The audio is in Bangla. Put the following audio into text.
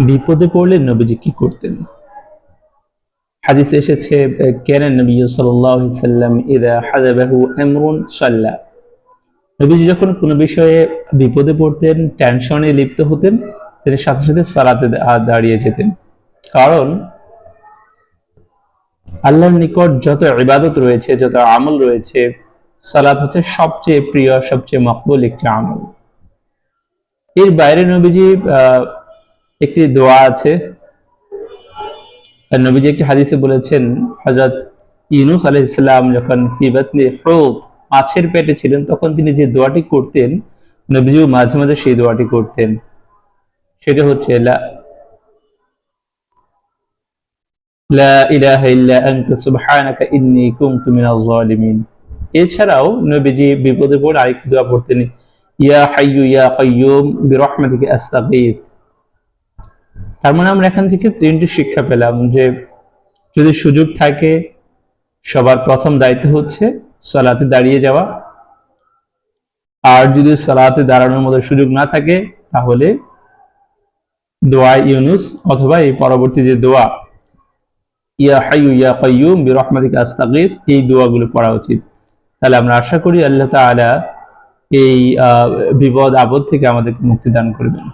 বিপদে পড়লে নবীজি কি করতেন? হাদিসে এসেছে, কানা নবী সাল্লাল্লাহু আলাইহি সাল্লাম ইযা হাযাবাহু আমরুন সাল্লা। নবীজি যখন কোনো বিষয়ে বিপদে পড়তেন, টেনশনে লিপ্ত হতেন, তিনি সাথে সাথে সালাতে দাঁড়িয়ে যেতেন। কারণ আল্লাহর নিকট যত ইবাদত রয়েছে, যত আমল রয়েছে, সালাত হচ্ছে সবচেয়ে প্রিয়, সবচেয়ে মকবুল একটি আমল। এর বাইরে নবীজি একটি দোয়া আছে, নবীজি একটি হাদিসে বলেছেন, হযরত ইউনূস আলাইহিস সালাম যখন ফি বাতনি হুত, মাছের পেটে ছিলেন, তখন তিনি যে দোয়াটি করতেন, নবীজি মাঝে মাঝে সেই দোয়াটি করতেন। সেটা হচ্ছে লা ইলাহা ইল্লা আনতা সুবহানাকা ইন্নী কুনতু মিনাজ জালিমিন। এছাড়াও নবীজি বিপদে পড়ে আরেকটি দোয়া পড়তেন, ইয়া হাইয়্যু ইয়া কাইয়্যুম বিরহমাতিকা আস্তাগীথ। তার মানে আমরা এখান থেকে তিনটি শিক্ষা পেলাম যে যদি সুযোগ থাকে, সবার প্রথম দায়িত্ব হচ্ছে সালাতে দাঁড়িয়ে যাওয়া। আর যদি সালাতে দাঁড়ানোর মতো সুযোগ না থাকে, তাহলে দোয়া ইউনুস অথবা এই পরবর্তী যে দোয়া ইয়া হাইয়্যু ইয়া কাইয়্যুম বিরহমাতিকা আস্তাগীথ, এই দোয়াগুলো পড়া উচিত। তাহলে আমরা আশা করি আল্লাহ তাআলা এই বিপদ আপদ থেকে আমাদেরকে মুক্তি দান করবেন।